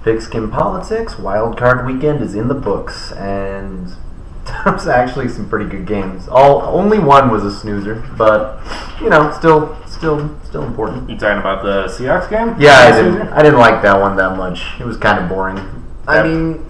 Pigskin Politics, Wild Card Weekend is in the books, and there was actually some pretty good games. Only one was a snoozer, but still important. You talking about the Seahawks game? Yeah, I didn't like that one that much. It was kind of boring. I mean,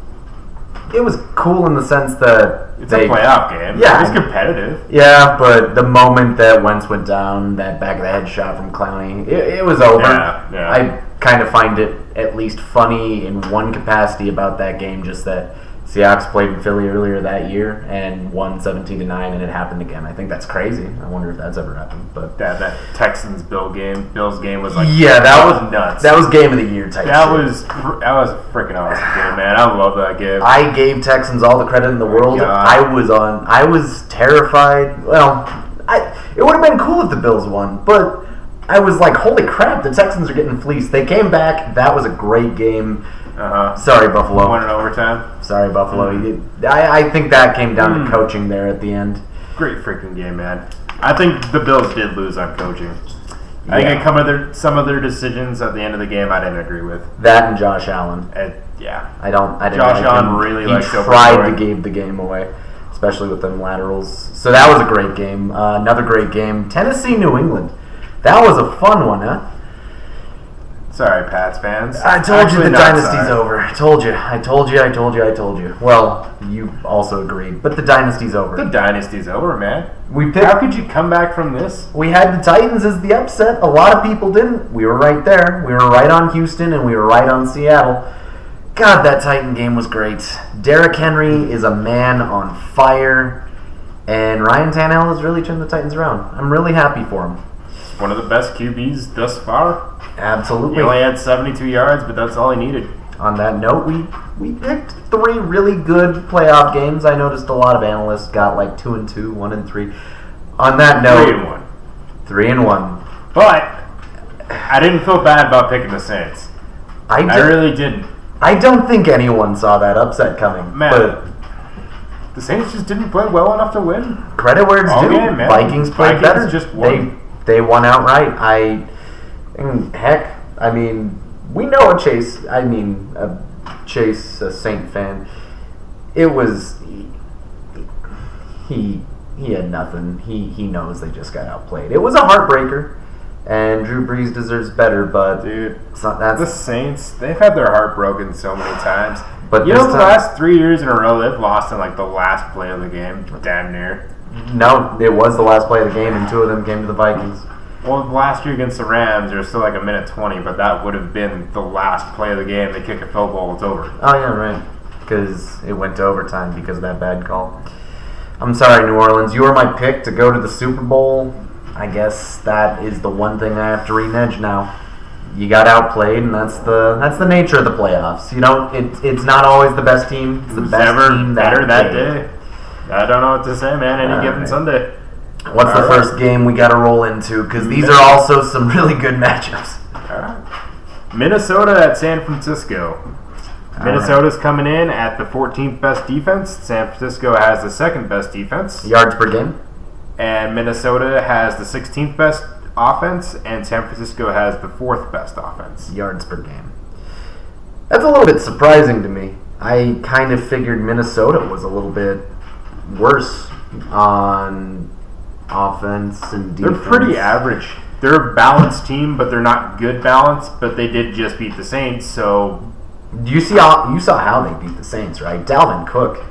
it was cool in the sense that it's a playoff game. Yeah, it was competitive. Yeah, but the moment that Wentz went down, that back of the head shot from Clowney, it was over. Yeah. I kind of find it at least funny in one capacity about that game, just that Seahawks played in Philly earlier that year and won 17-9, and it happened again. I think that's crazy. I wonder if that's ever happened. But that Texans-Bills game was like that was nuts. That was game of the year type. That was a freaking awesome game, man. I love that game. I gave Texans all the credit in the world. I was terrified. Well, it would have been cool if the Bills won, but I was like, holy crap, the Texans are getting fleeced. They came back. That was a great game. Sorry, Buffalo. Won in overtime. Sorry, Buffalo. Mm-hmm. I think that came down to coaching there at the end. Great freaking game, man. I think the Bills did lose on coaching. I think some of their decisions at the end of the game I didn't agree with. That and Josh Allen. I didn't. Josh Allen really likes to tried to give the game away, especially with them laterals. So that was a great game. Another great game. Tennessee, New England. That was a fun one, huh? Sorry, Pats fans. I told you the dynasty's over. I told you. Well, you also agreed, but the dynasty's over. The dynasty's over, man. How could you come back from this? We had the Titans as the upset. A lot of people didn't. We were right there. We were right on Houston, and we were right on Seattle. God, that Titan game was great. Derrick Henry is a man on fire, and Ryan Tannehill has really turned the Titans around. I'm really happy for him. One of the best QBs thus far. Absolutely. He only had 72 yards, but that's all he needed. On that note, we picked 3 really good playoff games. I noticed a lot of analysts got like 2-2, 1-3. On that note, 3-1. 3-1. But I didn't feel bad about picking the Saints. I really didn't. I don't think anyone saw that upset coming. Man, but the Saints just didn't play well enough to win. Credit where it's due. Game, man. Vikings played better. Just won. They won outright. We know a Chase, a Saint fan. It was he had nothing. He knows they just got outplayed. It was a heartbreaker, and Drew Brees deserves better. But dude, the Saints, they've had their heart broken so many times. But the last 3 years in a row, they've lost in like the last play of the game, damn near. No, it was the last play of the game, and 2 of them came to the Vikings. Well, last year against the Rams, there was still like a minute 20, but that would have been the last play of the game. They kick a field goal, it's over. Oh, yeah, right. Because it went to overtime because of that bad call. I'm sorry, New Orleans. You were my pick to go to the Super Bowl. I guess that is the one thing I have to renege now. You got outplayed, and that's the nature of the playoffs. It's not always the best team. It's the best team better that day. I don't know what to say, man. Any given Sunday. What's the first game we got to roll into? Because these are also some really good matchups. All right. Minnesota at San Francisco. Minnesota's coming in at the 14th best defense. San Francisco has the 2nd best defense. Yards per game. And Minnesota has the 16th best offense, and San Francisco has the 4th best offense. Yards per game. That's a little bit surprising to me. I kind of figured Minnesota was a little bit worse on offense and defense. They're pretty average. They're a balanced team, but they're not good balance. But they did just beat the Saints, so... You saw how they beat the Saints, right? Dalvin Cook.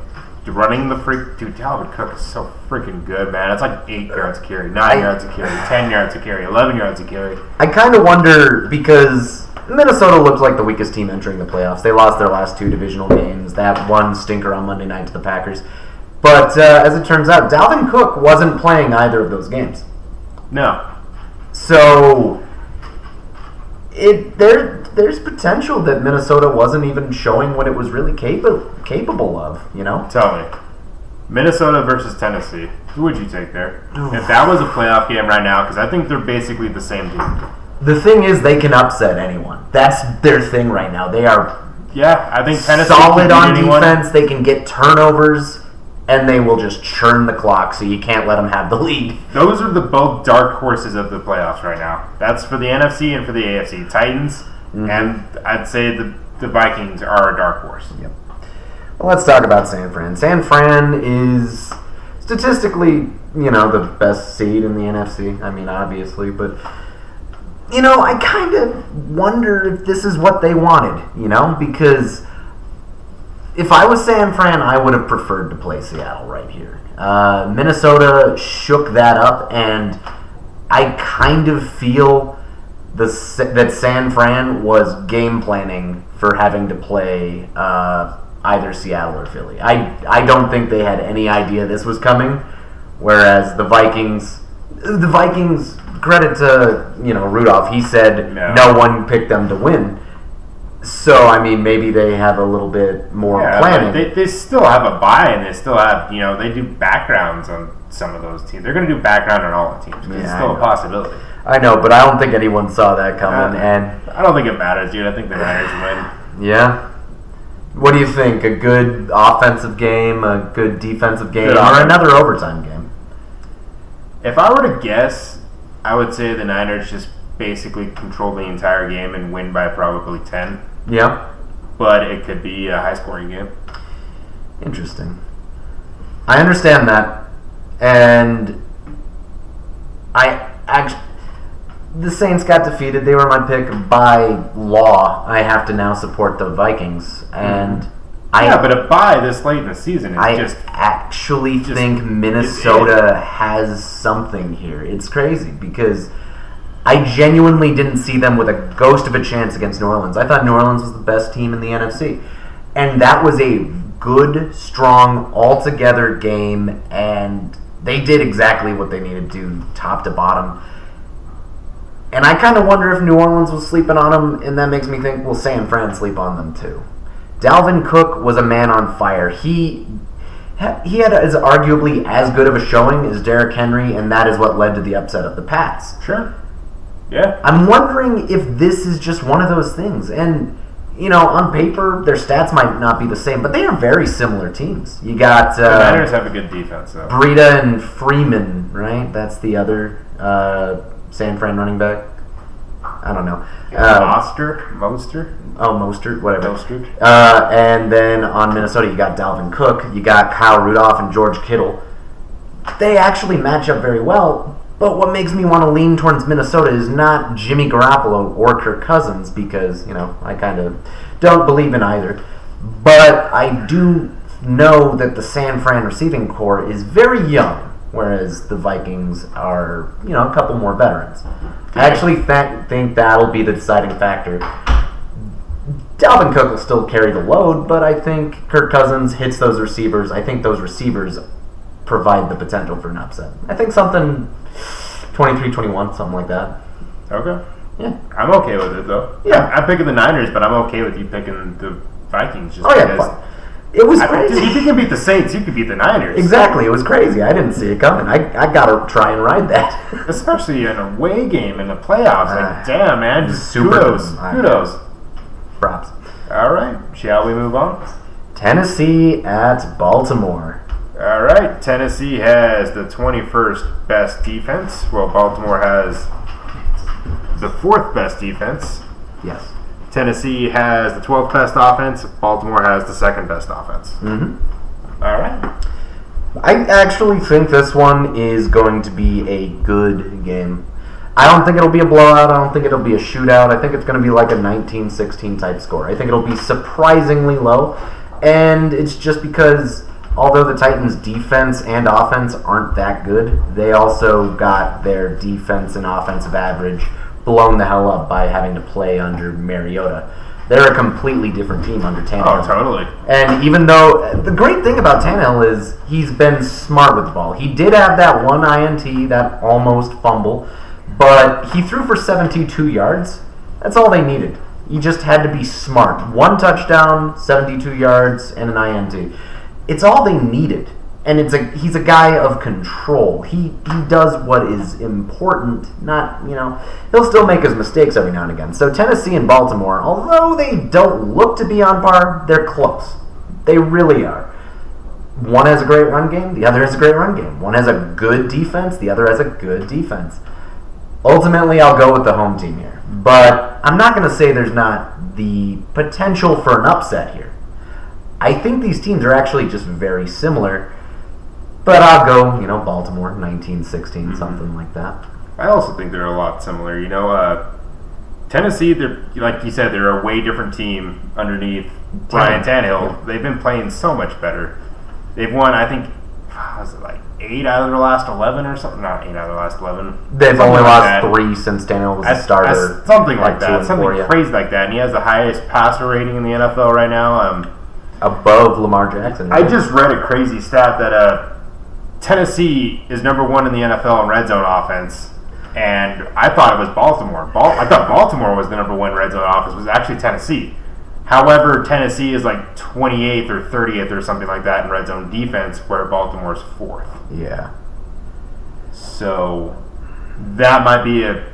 Running the freak... Dude, Dalvin Cook is so freaking good, man. It's like 8 yards a carry, 9 yards a carry, 10 yards a carry, 11 yards a carry. I kind of wonder, because Minnesota looks like the weakest team entering the playoffs. They lost their last 2 divisional games. That one stinker on Monday night to the Packers. But as it turns out, Dalvin Cook wasn't playing either of those games. No. So there's potential that Minnesota wasn't even showing what it was really capable of, Tell me. Minnesota versus Tennessee. Who would you take there? If that was a playoff game right now, because I think they're basically the same team. The thing is, they can upset anyone. That's their thing right now. They are I think Tennessee solid on defense. They can get turnovers, and they will just churn the clock, so you can't let them have the lead. Those are the both dark horses of the playoffs right now. That's for the NFC and for the AFC. Titans, and I'd say the Vikings are a dark horse. Yep. Well, let's talk about San Fran. San Fran is statistically, the best seed in the NFC. I mean, obviously, but I kind of wonder if this is what they wanted, because if I was San Fran, I would have preferred to play Seattle right here. Minnesota shook that up, and I kind of feel that San Fran was game planning for having to play either Seattle or Philly. I don't think they had any idea this was coming, whereas the Vikings, credit to Rudolph, he said no one picked them to win. So, I mean, maybe they have a little bit more planning. They still have a bye, and they still have, they do backgrounds on some of those teams. They're going to do background on all the teams. It's still a possibility. I know, but I don't think anyone saw that coming. And I don't think it matters, dude. I think the Niners win. Yeah? What do you think? A good offensive game, a good defensive game, or another overtime game? If I were to guess, I would say the Niners just basically control the entire game and win by probably 10. Yeah. But it could be a high-scoring game. Interesting. I understand that. And the Saints got defeated. They were my pick by law. I have to now support the Vikings. And but a bye this late in the season is actually think Minnesota has something here. It's crazy because I genuinely didn't see them with a ghost of a chance against New Orleans. I thought New Orleans was the best team in the NFC. And that was a good, strong, all-together game, and they did exactly what they needed to, top to bottom. And I kind of wonder if New Orleans was sleeping on them, and that makes me think, will San Fran sleep on them too? Dalvin Cook was a man on fire. He had arguably as good of a showing as Derrick Henry, and that is what led to the upset of the Pats. Sure. Yeah. I'm wondering if this is just one of those things. And, on paper, their stats might not be the same, but they are very similar teams. You got... the Niners have a good defense, though. Breida and Freeman, right? That's the other San Fran running back. I don't know. Mostert? Oh, Mostert, whatever. Mostert. And then on Minnesota, you got Dalvin Cook. You got Kyle Rudolph and George Kittle. They actually match up very well. But what makes me want to lean towards Minnesota is not Jimmy Garoppolo or Kirk Cousins because, I kind of don't believe in either. But I do know that the San Fran receiving core is very young, whereas the Vikings are, a couple more veterans. I actually think that'll be the deciding factor. Dalvin Cook will still carry the load, but I think Kirk Cousins hits those receivers. I think those receivers provide the potential for an upset. I think something 23-21, something like that. Okay. Yeah. I'm okay with it, though. Yeah. I'm picking the Niners, but I'm okay with you picking the Vikings. It was crazy. If you can beat the Saints, you can beat the Niners. Exactly. It was crazy. I didn't see it coming. I got to try and ride that. Especially in a away game in the playoffs. Damn, man. Just kudos. Props. All right. Shall we move on? Tennessee at Baltimore. All right. Tennessee has the 21st best defense, while Baltimore has the 4th best defense. Yes. Tennessee has the 12th best offense. Baltimore has the 2nd best offense. Mm-hmm. All right. I actually think this one is going to be a good game. I don't think it'll be a blowout. I don't think it'll be a shootout. I think it's going to be like a 19-16 type score. I think it'll be surprisingly low. And it's just because although the Titans' defense and offense aren't that good, they also got their defense and offensive average blown the hell up by having to play under Mariota. They're a completely different team under Tannehill. Oh, totally. And even though the great thing about Tannehill is he's been smart with the ball. He did have that one INT, that almost fumble, but he threw for 72 yards. That's all they needed. You just had to be smart. 1 touchdown, 72 yards, and an INT. It's all they needed. And he's a guy of control. He does what is important, not, he'll still make his mistakes every now and again. So Tennessee and Baltimore, although they don't look to be on par, they're close. They really are. One has a great run game, the other has a great run game. One has a good defense, the other has a good defense. Ultimately, I'll go with the home team here. But I'm not going to say there's not the potential for an upset here. I think these teams are actually just very similar. But I'll go, Baltimore, 19-16, something like that. I also think they're a lot similar. Tennessee, they're, like you said, they're a way different team underneath Ryan Tannehill. Yeah. They've been playing so much better. They've won, I think, was it like 8 out of their last 11 or something? Not 8 out of their last 11. They've only lost 3 since Tannehill was a starter. Something like that. Something 4, crazy like that. And he has the highest passer rating in the NFL right now. Above Lamar Jackson. I just read a crazy stat that Tennessee is number 1 in the NFL in red zone offense. And I thought it was Baltimore. I thought Baltimore was the number 1 red zone offense. It was actually Tennessee. However, Tennessee is like 28th or 30th or something like that in red zone defense, where Baltimore's 4th. Yeah. So that might be a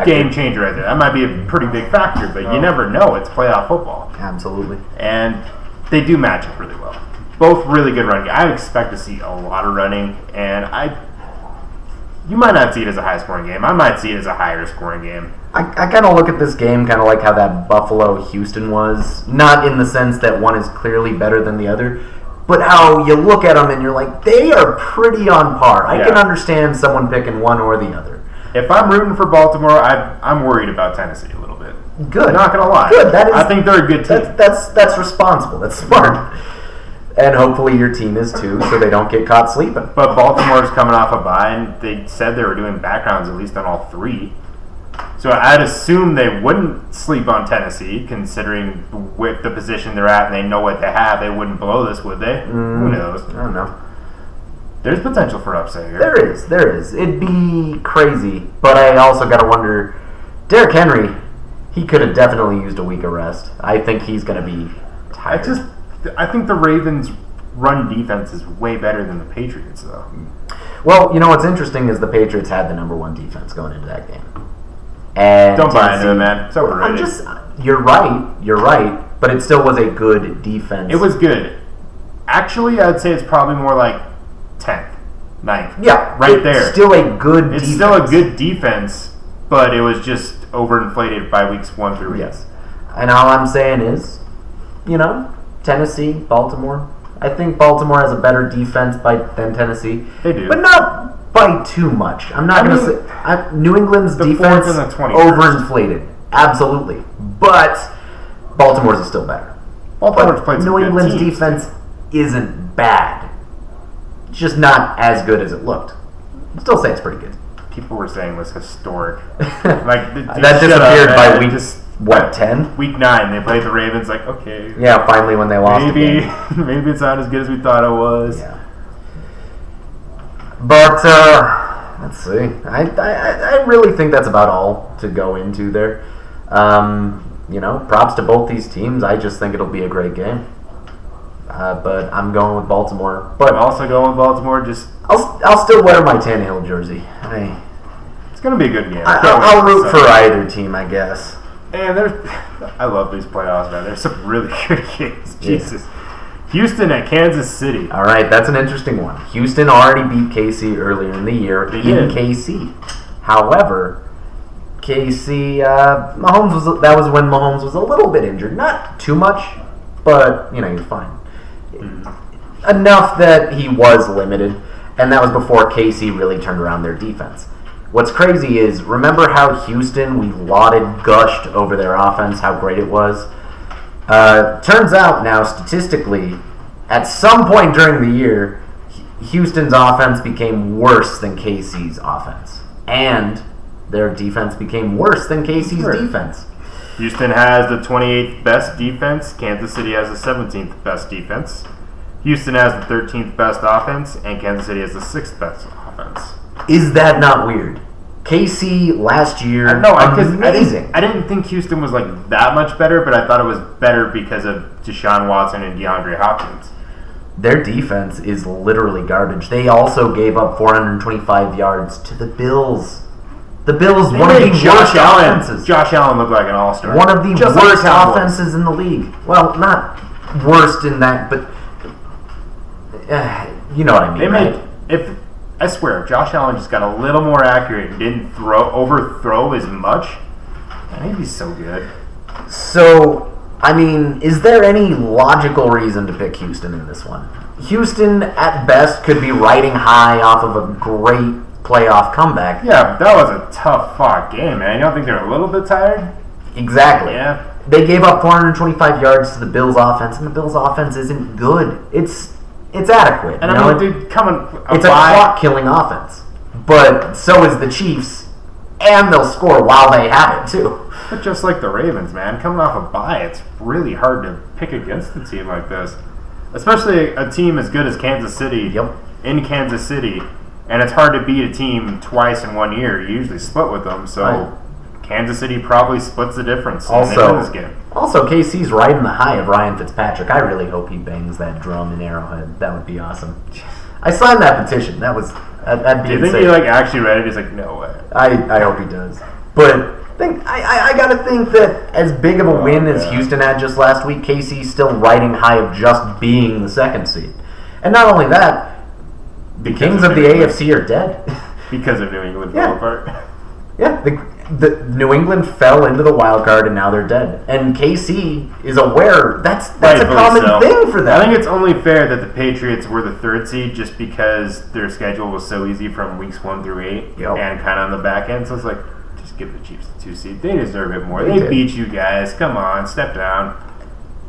game changer right there. That might be a pretty big factor, but you never know. It's playoff football. Absolutely. And they do match up really well. Both really good running. I expect to see a lot of running, and you might not see it as a high-scoring game. I might see it as a higher-scoring game. I kind of look at this game kind of like how that Buffalo-Houston was. Not in the sense that one is clearly better than the other, but how you look at them and you're like, they are pretty on par. I can understand someone picking one or the other. If I'm rooting for Baltimore, I'm worried about Tennessee a little bit. Good. I'm not going to lie. Good. I think they're a good team. That's responsible. That's smart. And hopefully your team is too, so they don't get caught sleeping. But Baltimore's coming off a bye, and they said they were doing backgrounds at least on all 3. So I'd assume they wouldn't sleep on Tennessee, considering with the position they're at and they know what they have. They wouldn't blow this, would they? Who knows? I don't know. There's potential for upset here. There is. It'd be crazy, but I also got to wonder, Derrick Henry, he could have definitely used a week of rest. I think he's going to be tired. I think the Ravens' run defense is way better than the Patriots, though. Well, what's interesting is the Patriots had the number 1 defense going into that game. And don't buy into it, man. It's overrated. You're right, but it still was a good defense. It was good. Actually, I'd say it's probably more like 10th, 9th. Yeah, right there. Still a good defense. It's still a good defense, but it was just overinflated by weeks 1 through 8. Yes. And all I'm saying is, Tennessee, Baltimore. I think Baltimore has a better defense than Tennessee. They do. But not by too much. I'm not going to say... New England's defense, overinflated. Absolutely. But Baltimore's is still better. Baltimore's played some New good England's teams. defense isn't bad. It's just not as good as it looked. I'd still say it's pretty good. People were saying it was historic. That disappeared by week... 10? Week 9, they played the Ravens. Like, okay, yeah, finally when they lost the game. Maybe it's not as good as we thought it was. Yeah. But let's see. I really think that's about all to go into there. Props to both these teams. I just think it'll be a great game. But I'm going with Baltimore. But I'm also going with Baltimore. I'll still wear my Tannehill jersey. It's going to be a good game. I'll root for either team, I guess. And I love these playoffs, man. There's some really good games. Jesus. Houston at Kansas City. All right, that's an interesting one. Houston already beat KC earlier in the year in KC. However, KC, that was when Mahomes was a little bit injured. Not too much, but, he was fine. Enough that he was limited, and that was before KC really turned around their defense. What's crazy is, remember how Houston, we gushed over their offense, how great it was? Turns out now, statistically, at some point during the year, Houston's offense became worse than KC's offense. And their defense became worse than KC's defense. Houston has the 28th best defense. Kansas City has the 17th best defense. Houston has the 13th best offense, and Kansas City has the 6th best offense. Is that not weird? KC last year, amazing. I didn't think Houston was like that much better, but I thought it was better because of Deshaun Watson and DeAndre Hopkins. Their defense is literally garbage. They also gave up 425 yards to the Bills. The Bills, one of the worst offenses. Josh Allen looked like an all-star. One of the worst offenses in the league. Well, not worst in that, but you know what I mean. I swear, if Josh Allen just got a little more accurate and didn't overthrow as much, Man, he'd be so good. So, I mean, is there any logical reason to pick Houston in this one? Houston, at best, could be riding high off of a great playoff comeback. Yeah, that was a tough-fought game, man. You don't think they're a little bit tired? Exactly. Yeah. They gave up 425 yards to the Bills' offense, and the Bills' offense isn't good. It's adequate. And I mean, dude, it's a clock-killing offense. But so is the Chiefs, and they'll score while they have it, too. But just like the Ravens, man, coming off a bye, it's really hard to pick against a team like this. Especially a team as good as Kansas City in Kansas City. And it's hard to beat a team twice in 1 year. You usually split with them, so... Right. Kansas City probably splits the difference and they win this game. Also, KC's riding the high of Ryan Fitzpatrick. I really hope he bangs that drum in Arrowhead. That would be awesome. I signed that petition. That'd be insane. Do you think he actually read it? He's like, no way. I hope he does. But I gotta think that as big of a win as Houston had just last week, KC's still riding high of just being the second seed. And not only that, the Kings of the AFC are dead. Because of New England fell apart. Yeah, the New England fell into the wild card and now they're dead. And KC is aware that's a common thing for them. I think it's only fair that the Patriots were the third seed just because their schedule was so easy from weeks 1 through 8 and kind of on the back end. So it's like, just give the Chiefs the 2 seed. They deserve it more. They beat you guys. Come on, step down.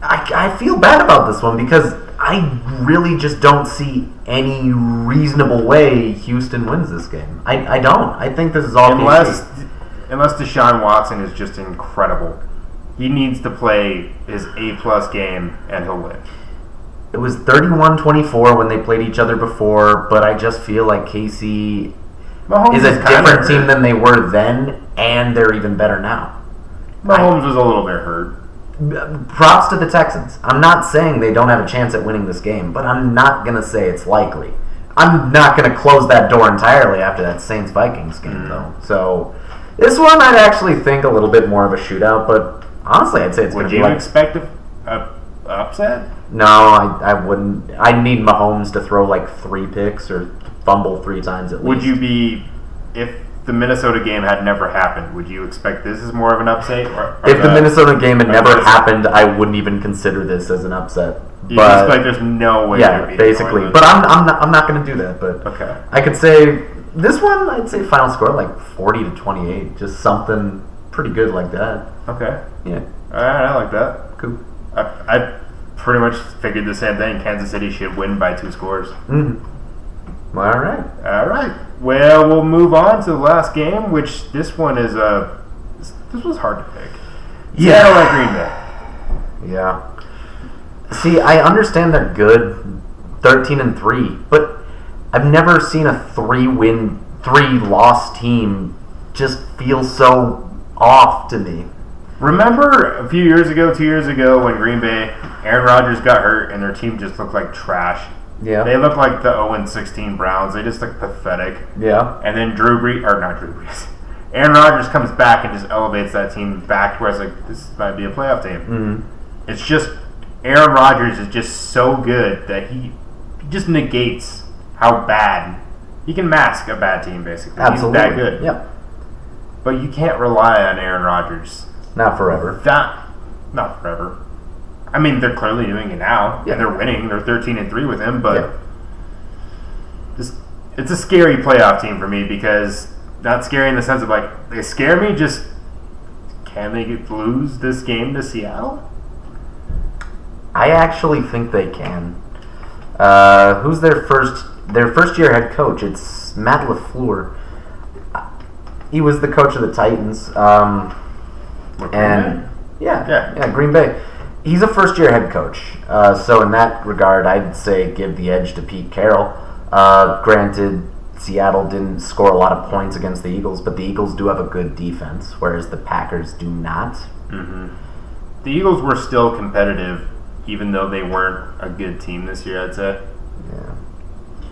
I feel bad about this one because I really just don't see any reasonable way Houston wins this game. I don't. I think this is all unless Deshaun Watson is just incredible. He needs to play his A+ game and he'll win. It was 31-24 when they played each other before, but I just feel like KC is a different team than they were then, and they're even better now. Mahomes was a little bit hurt. Props to the Texans. I'm not saying they don't have a chance at winning this game, but I'm not going to say it's likely. I'm not going to close that door entirely after that Saints-Vikings game, though. So, this one I'd actually think a little bit more of a shootout, but honestly I'd say it's going to be Would you expect an upset? No, I wouldn't. I'd need Mahomes to throw like 3 picks or fumble 3 times at least. Would you be, if the Minnesota game had never happened, would you expect this is more of an upset? If the Minnesota game had never happened, I wouldn't even consider this as an upset. You just like there's no way. Yeah, basically. But I'm not going to do that. But okay. I could say this one. I'd say final score like 40-28, just something pretty good like that. Okay. Yeah. All right, I like that. Cool. I pretty much figured the same thing. Kansas City should win by 2 scores. Mm-hmm. All right. Well, we'll move on to the last game, which this one is this was hard to pick. Yeah. Seattle at Green Bay. Yeah. See, I understand they're good, 13-3, but I've never seen a 3-win, 3-loss team just feel so off to me. Remember a few years ago, 2 years ago, when Green Bay, Aaron Rodgers got hurt and their team just looked like trash? Yeah. They looked like the 0-16 Browns. They just looked pathetic. Yeah. And then Aaron Rodgers comes back and just elevates that team back to where it's like, this might be a playoff team. Mm-hmm. It's just, Aaron Rodgers is just so good that he just negates how bad. He can mask a bad team, basically. Absolutely. He's that good. Yep. But you can't rely on Aaron Rodgers. Not forever. Not forever. I mean, they're clearly doing it now, and they're winning. They're 13-3 with him, but it's a scary playoff team for me because not scary in the sense of like they scare me. Just can they lose this game to Seattle? I actually think they can. Who's their first year head coach? It's Matt LaFleur. He was the coach of the Titans. Green Bay. He's a first-year head coach, so in that regard, I'd say give the edge to Pete Carroll. Granted, Seattle didn't score a lot of points against the Eagles, but the Eagles do have a good defense, whereas the Packers do not. Mm-hmm. The Eagles were still competitive, even though they weren't a good team this year, I'd say. Yeah.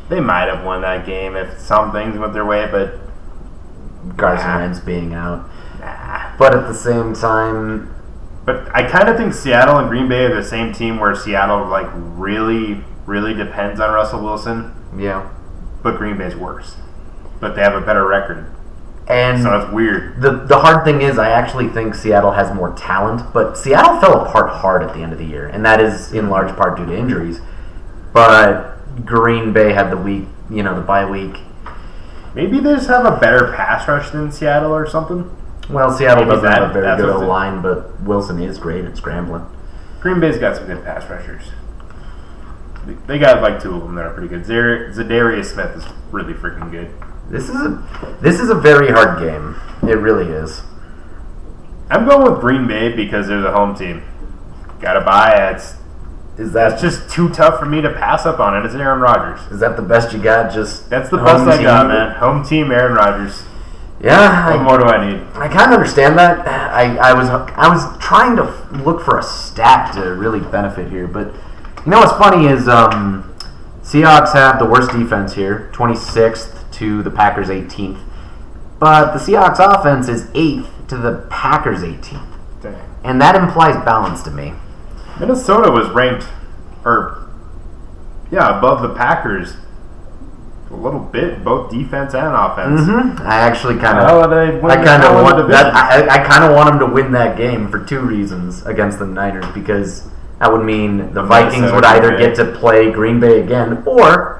They might have won that game if some things went their way, but... Carson Wentz being out. But at the same time... But I kind of think Seattle and Green Bay are the same team where Seattle like really, really depends on Russell Wilson. Yeah. But Green Bay's worse. But they have a better record. And so that's weird. The hard thing is, I actually think Seattle has more talent, but Seattle fell apart hard at the end of the year, and that is in large part due to injuries. But Green Bay had the bye week. Maybe they just have a better pass rush than Seattle or something. Well, Seattle Maybe doesn't have a very good what's O-line, but Wilson is great at scrambling. Green Bay's got some good pass rushers. They got like two of them that are pretty good. Zadarius Smith is really freaking good. This is a very hard game. It really is. I'm going with Green Bay because they're the home team. Got to buy it. That's just too tough for me to pass up on it. It's Aaron Rodgers. Is that the best you got? That's the best I got, man. Home team, Aaron Rodgers. Yeah. What more do I need? I kind of understand that. I was trying to look for a stat to really benefit here, but you know what's funny is Seahawks have the worst defense here, 26th to the Packers 18th, but the Seahawks offense is 8th to the Packers 18th, Dang. and that implies balance to me. Minnesota was ranked, above the Packers a little bit, both defense and offense. Mm-hmm. I actually kind of want them to win that game for two reasons against the Niners, because that would mean the Vikings would either get to play Green Bay again, or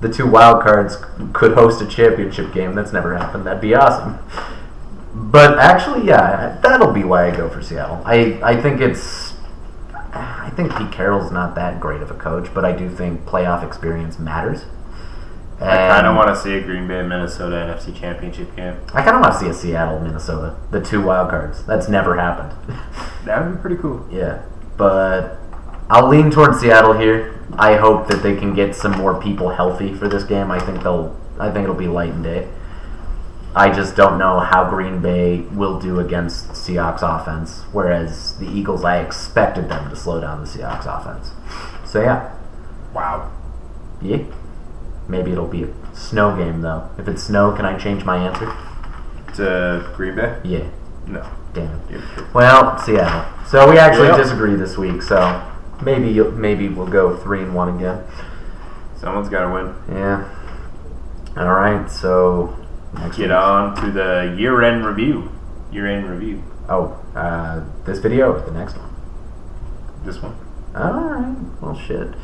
the two wild cards could host a championship game. That's never happened. That'd be awesome. But actually, yeah, that'll be why I go for Seattle. I think Pete Carroll's not that great of a coach, but I do think playoff experience matters. I kind of want to see a Green Bay Minnesota NFC Championship game. I kind of want to see a Seattle Minnesota, the two wild cards. That's never happened. That would be pretty cool. Yeah, but I'll lean towards Seattle here. I hope that they can get some more people healthy for this game. I think it'll be light and day. I just don't know how Green Bay will do against Seahawks offense, whereas the Eagles, I expected them to slow down the Seahawks offense. So yeah. Wow. Yeah. Maybe it'll be a snow game, though. If it's snow, can I change my answer? To Green Bay? Yeah. No. Damn it. Well, Seattle. So we actually disagree this week, so maybe we'll go 3-1 again. Someone's got to win. Yeah. All right, so next Get on to the year-end review. Oh, this video or the next one? This one. All right. Well, shit.